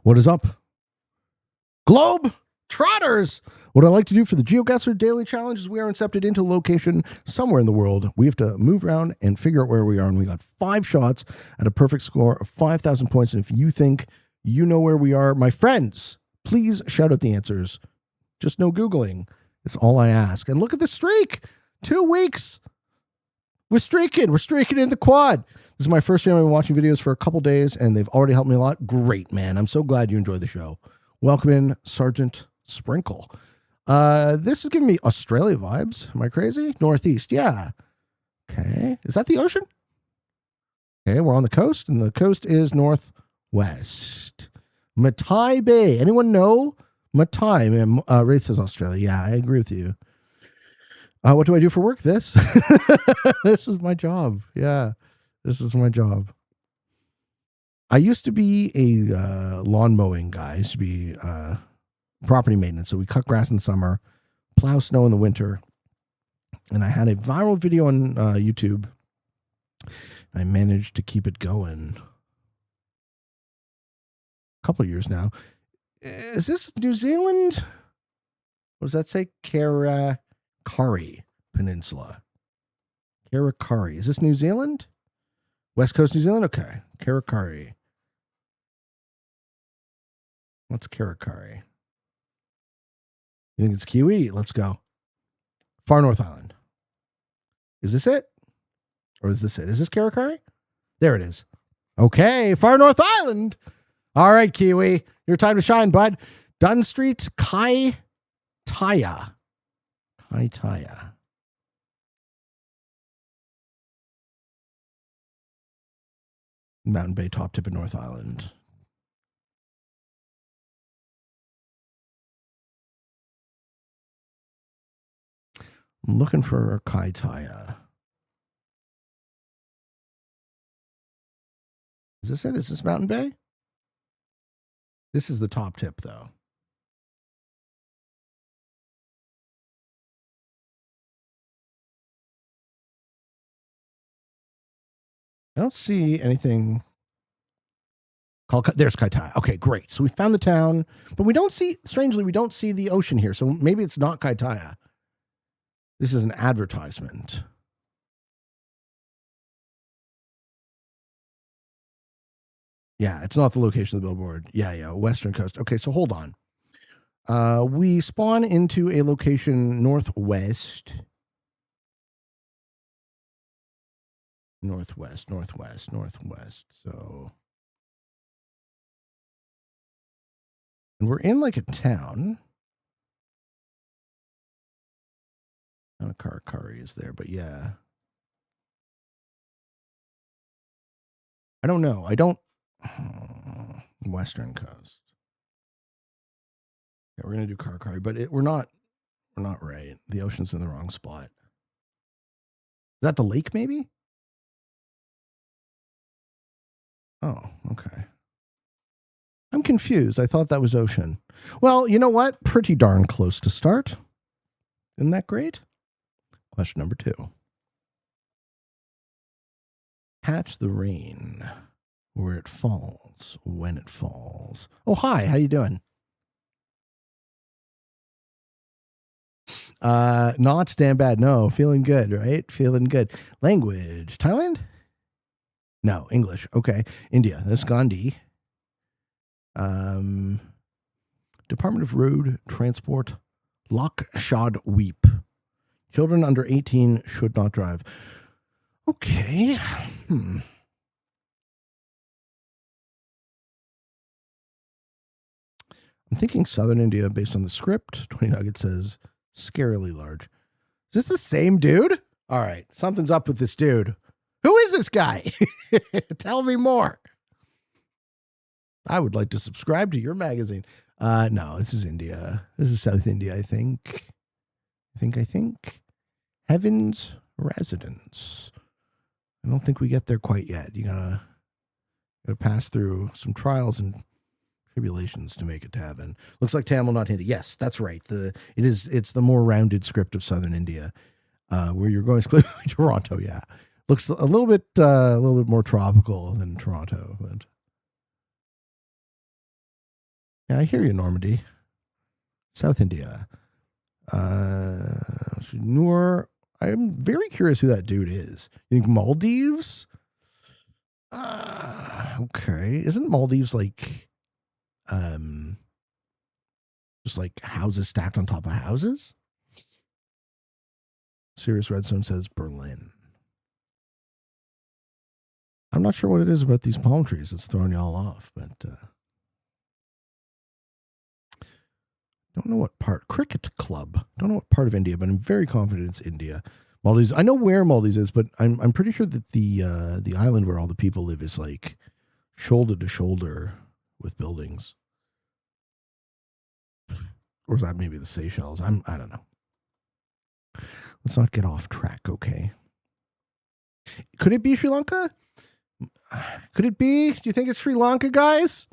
What is up? Globe Trotters! What I like to do for the Geoguessr Daily Challenge is we are incepted into a location somewhere in the world. We have to move around and figure out where we are. And we got 5 shots at a perfect score of 5,000 points. And if you think you know where we are, my friends, please shout out the answers. Just no Googling. It's all I ask. And look at the streak. 2 weeks. We're streaking. We're streaking in the quad. This is my first time I've been watching videos for a couple days, and they've already helped me a lot. Great, man. I'm so glad you enjoy the show. Welcome in, Sergeant Sprinkle. This is giving me Australia vibes. Am I crazy? Northeast, yeah. Okay. Is that the ocean? Okay, we're on the coast, and the coast is northwest. Matai Bay. Anyone know? Matai. Wraith says Australia. Yeah, I agree with you. What do I do for work? This. This is my job. Yeah, this is my job. I used to be a lawn mowing guy. I used to be property maintenance. So we cut grass in the summer, plow snow in the winter. And I had a viral video on YouTube. I managed to keep it going a couple of years now. Is this New Zealand? What does that say? Karakari Peninsula. Karakari. Is this New Zealand? West Coast New Zealand? Okay. Karakari. What's Karakari? You think it's Kiwi? Let's go. Far North Island. Is this it? Or is this it? Is this Karakari? There it is. Okay. Far North Island. All right, Kiwi. Your time to shine, bud. Dunn Street, Kaitaya. Kaitaya. Mountain Bay top tip in North Island. I'm looking for Kaitaya. Is this it? Is this Mountain Bay? This is the top tip, though. I don't see anything called. There's Kaitaya. Okay, great. So we found the town, but we don't see, strangely, we don't see the ocean here. So maybe it's not Kaitaya. This is an advertisement. Yeah, it's not the location of the billboard. Yeah, Western Coast. Okay, so hold on. We spawn into a location northwest. Northwest. So, and we're in like a town. Not a Karakari is there, but yeah. I don't know. Western Coast. Yeah, we're gonna do Karakari, but we're not right. The ocean's in the wrong spot. Is that the lake, maybe? Oh, okay. I'm confused. I thought that was ocean. Well, you know what? Pretty darn close to start. Isn't that great? Question number 2. Catch the rain where it falls, when it falls. Oh, hi. How you doing? Not damn bad. No, feeling good, right? Feeling good. Language. Thailand? No, English. Okay. India. That's Gandhi. Department of Road Transport. Lakshadweep. Children under 18 should not drive. Okay. I'm thinking southern India based on the script. 20 Nugget says scarily large. Is this the same dude? All right. Something's up with this dude. Who is this guy? Tell me more. I would like to subscribe to your magazine. No, this is India. This is South India, I think. I think. Heaven's Residence. I don't think we get there quite yet. You gotta pass through some trials and tribulations to make it to heaven. Looks like Tamil, not Hindi. Yes, that's right. It's the more rounded script of Southern India, where you're going to Toronto. Yeah, looks a little bit more tropical than Toronto, but Yeah, I hear you, Normandy. South India. Noor. I'm very curious who that dude is. You think Maldives? Okay. Isn't Maldives like just like houses stacked on top of houses? Sirius Redstone says Berlin. I'm not sure what it is about these palm trees that's throwing y'all off, but don't know what part. Cricket Club. Don't know what part of India, but I'm very confident it's India. Maldives. I know where Maldives is, but I'm pretty sure that the island where all the people live is like shoulder to shoulder with buildings. Or is that maybe the Seychelles? I don't know. Let's not get off track, okay? Could it be Sri Lanka? Could it be? Do you think it's Sri Lanka, guys?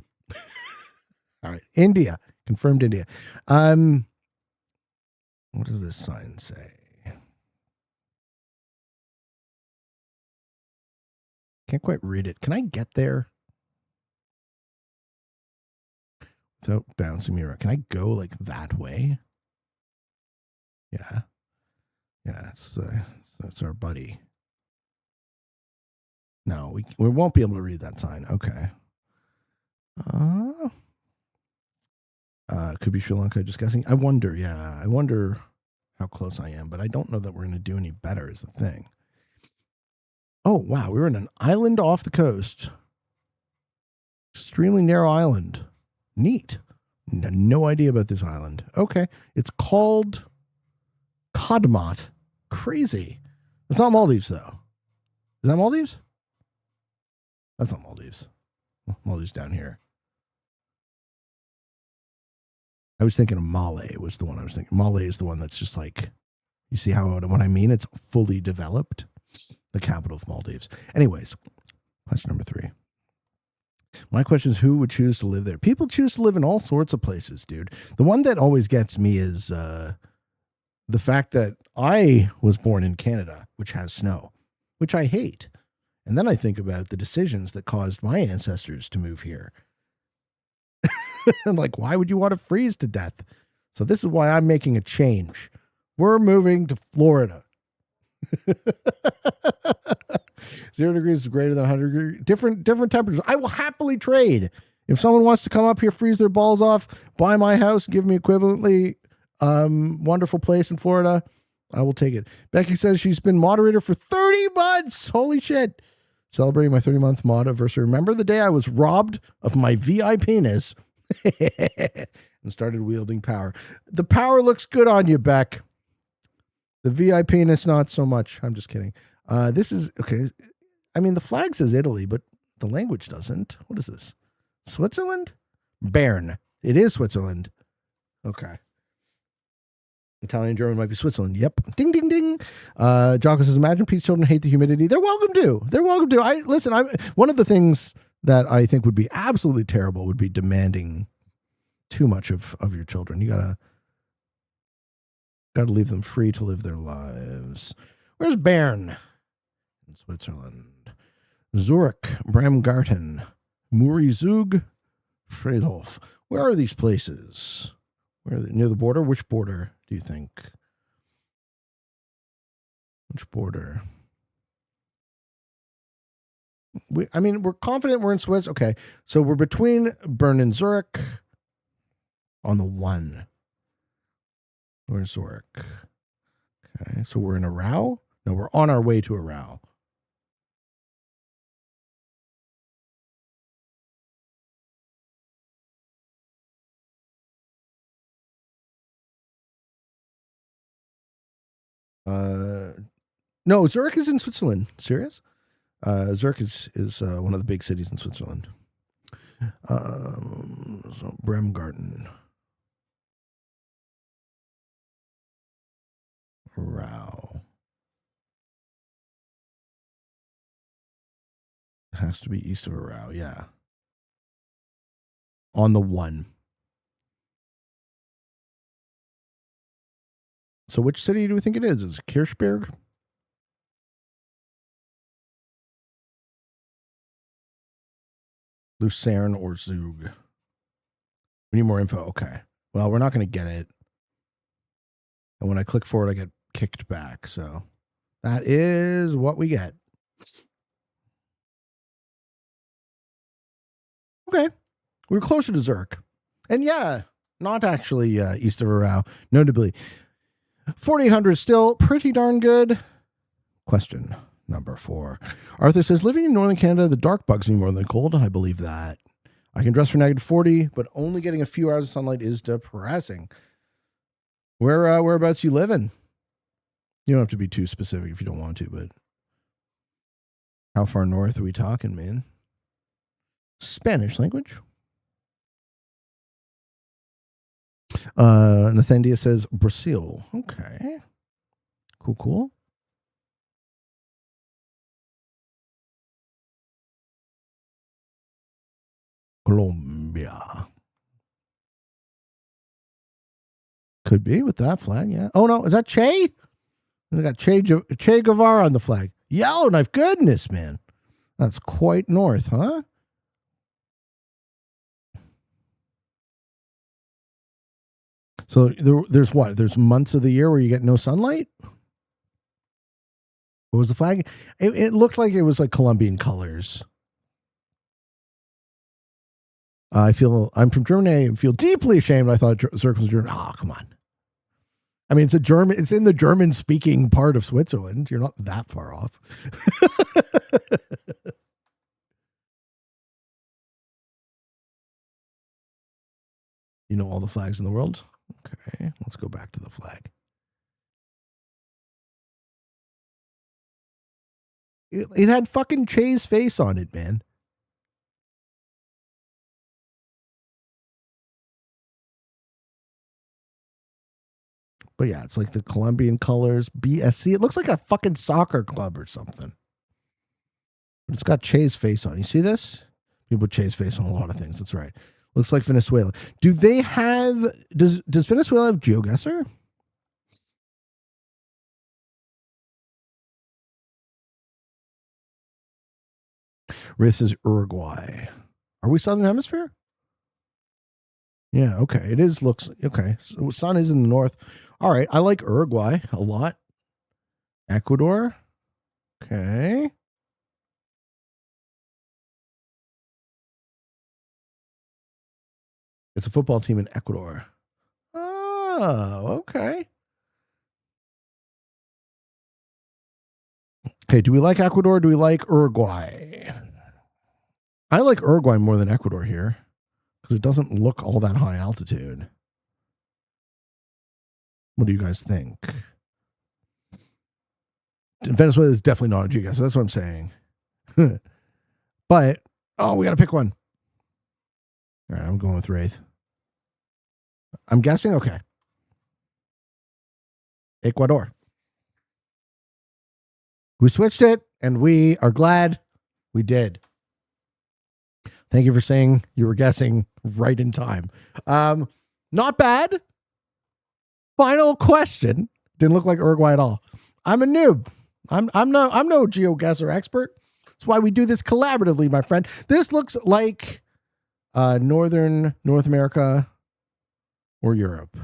All right, India. Confirmed India. What does this sign say? Can't quite read it. Can I get there without bouncing me around? Can I go like that way? Yeah. Yeah, it's our buddy. No, we won't be able to read that sign. Okay. Could be Sri Lanka, just guessing. I wonder, yeah. I wonder how close I am, but I don't know that we're going to do any better is the thing. Oh, wow. We were in an island off the coast. Extremely narrow island. Neat. No idea about this island. Okay. It's called Kadmat. Crazy. It's not Maldives, though. Is that Maldives? That's not Maldives. Maldives down here. I was thinking of Malé was the one I was thinking. Malé is the one that's just like, you see how what I mean? It's fully developed. The capital of Maldives. Anyways, question number 3. My question is, who would choose to live there? People choose to live in all sorts of places, dude. The one that always gets me is the fact that I was born in Canada, which has snow, which I hate. And then I think about the decisions that caused my ancestors to move here. And like, why would you want to freeze to death? So this is why I'm making a change. We're moving to Florida. 0 degrees is greater than 100 degrees. Different temperatures. I will happily trade. If someone wants to come up here, freeze their balls off, buy my house, give me equivalently wonderful place in Florida, I will take it. Becky says she's been moderator for 30 months. Holy shit. Celebrating my 30-month mod anniversary. Remember the day I was robbed of my VI penis and started wielding power. The power looks good on you, Beck. The VI penis, not so much. I'm just kidding. This is, okay. I mean, the flag says Italy, but the language doesn't. What is this? Switzerland? Bern. It is Switzerland. Okay. Italian, German might be Switzerland. Yep. Ding, ding, ding. Jocko says, imagine peace children hate the humidity. They're welcome to. They're welcome to. One of the things that I think would be absolutely terrible would be demanding too much of your children. You gotta leave them free to live their lives. Where's Bern? In Switzerland. Zurich, Bremgarten, Murizug, Friedhof. Where are these places? Where are they? Near the border? Which border do you think? Which border? We're confident we're in Swiss. Okay, so we're between Bern and Zurich on the 1. Where's Zurich? Okay, so we're in Aarau? No, we're on our way to Aarau. No, Zurich is in Switzerland. Serious? Zurich is one of the big cities in Switzerland. So Bremgarten. Aarau. It has to be east of Aarau, yeah. On the 1. So which city do we think it is? Is it Kirchberg? Lucerne or Zug? We need more info. Okay. Well, we're not going to get it. And when I click forward, I get kicked back. So that is what we get. Okay. We were closer to Zerk. And yeah, not actually east of Arau, notably. 4,800 still pretty darn good. Question number 4. Arthur says, living in northern Canada, the dark bugs me more than the cold. I believe that. I can dress for -40, but only getting a few hours of sunlight is depressing. Whereabouts you living? You don't have to be too specific if you don't want to, but how far north are we talking, man? Spanish language. Nathandia says Brazil. Okay. Cool. Colombia. Could be with that flag, yeah. Oh, no. Is that Che? We got Che Guevara on the flag. Yellowknife. Goodness, man. That's quite north, huh? So there's what? There's months of the year where you get no sunlight? What was the flag? It looked like it was like Colombian colors. I'm from Germany and feel deeply ashamed. I thought Zerk was German. Oh, come on. I mean, it's in the German speaking part of Switzerland. You're not that far off. You know all the flags in the world? Okay, let's go back to the flag. It had fucking Che's face on it, man. But yeah, it's like the Colombian colors, BSC. It looks like a fucking soccer club or something. But it's got Che's face on. You see this? People put Che's face on a lot of things. That's right. Looks like Venezuela. Do they have? Does Venezuela have Geoguessr? This is Uruguay. Are we Southern Hemisphere? Yeah. Okay. It is. Looks okay. So sun is in the north. All right. I like Uruguay a lot. Ecuador. Okay. It's a football team in Ecuador. Oh, okay. Okay, do we like Ecuador or do we like Uruguay? I like Uruguay more than Ecuador here because it doesn't look all that high altitude. What do you guys think? Venezuela is definitely not a geoguessr. That's what I'm saying. But, we got to pick one. All right, I'm going with Wraith. I'm guessing? Okay. Ecuador. We switched it, and we are glad we did. Thank you for saying you were guessing right in time. Not bad. Final question. Didn't look like Uruguay at all. I'm a noob. I'm no GeoGuessr expert. That's why we do this collaboratively, my friend. This looks like northern North America or Europe.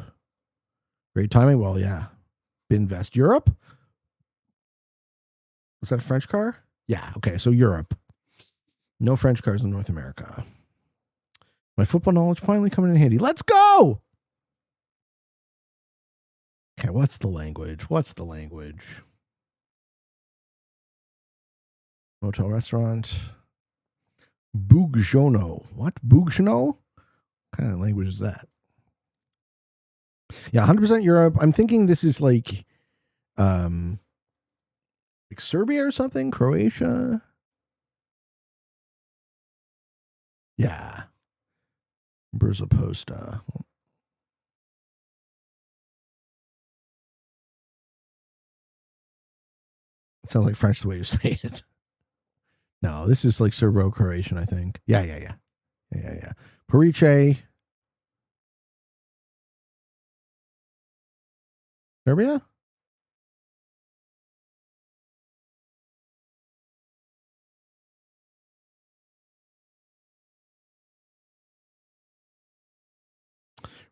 Great timing. Well, yeah. Invest Europe. Was that a French car? Yeah. Okay. So Europe. No French cars in North America. My football knowledge finally coming in handy. Let's go. Okay. What's the language? Hotel restaurant. Bugjono. What? Bugjono? What kind of language is that? Yeah, 100% Europe. I'm thinking this is like Serbia or something? Croatia? Yeah. Brza Posta. It sounds like French the way you say it. No, this is like Serbo-Croatian, I think. Yeah. Parice. Serbia?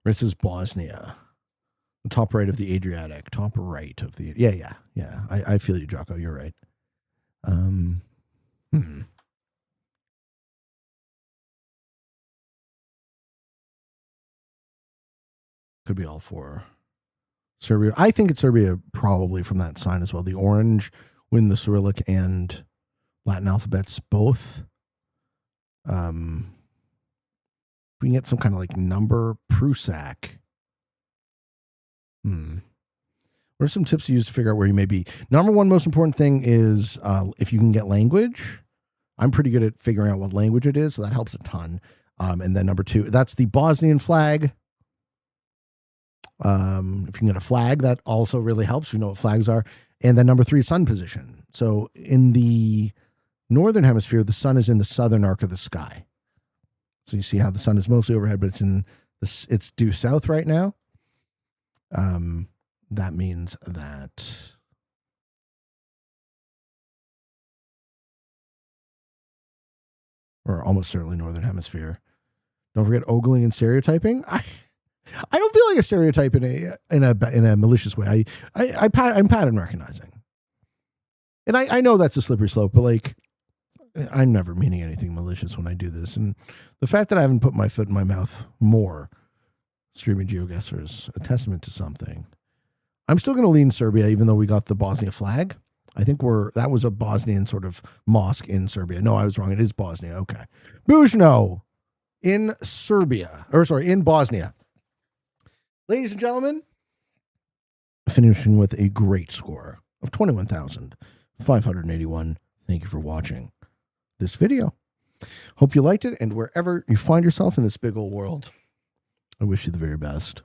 This is Bosnia. The top right of the Adriatic. Top right of the... Yeah. I feel you, Jocko. You're right. Could be all four. Serbia. I think it's Serbia probably from that sign as well. The orange win the Cyrillic and Latin alphabets both. We can get some kind of like number Prusak. What are some tips you use to figure out where you may be? Number one most important thing is if you can get language. I'm pretty good at figuring out what language it is, so that helps a ton. And then number two, that's the Bosnian flag. If you can get a flag, that also really helps. We know what flags are. And then number three, sun position. So in the northern hemisphere, the sun is in the southern arc of the sky. So you see how the sun is mostly overhead, but it's due south right now. That means that or almost certainly northern hemisphere. Don't forget ogling and stereotyping. I don't feel like a stereotype in a malicious way. I'm pattern recognizing, and I know that's a slippery slope, but like I'm never meaning anything malicious when I do this. And the fact that I haven't put my foot in my mouth more streaming Geoguessr is a testament to something. I'm still going to lean Serbia, even though we got the Bosnia flag. I think that was a Bosnian sort of mosque in Serbia. No, I was wrong. It is Bosnia. Okay. Bujno in in Bosnia. Ladies and gentlemen, finishing with a great score of 21,581. Thank you for watching this video. Hope you liked it, and wherever you find yourself in this big old world, I wish you the very best.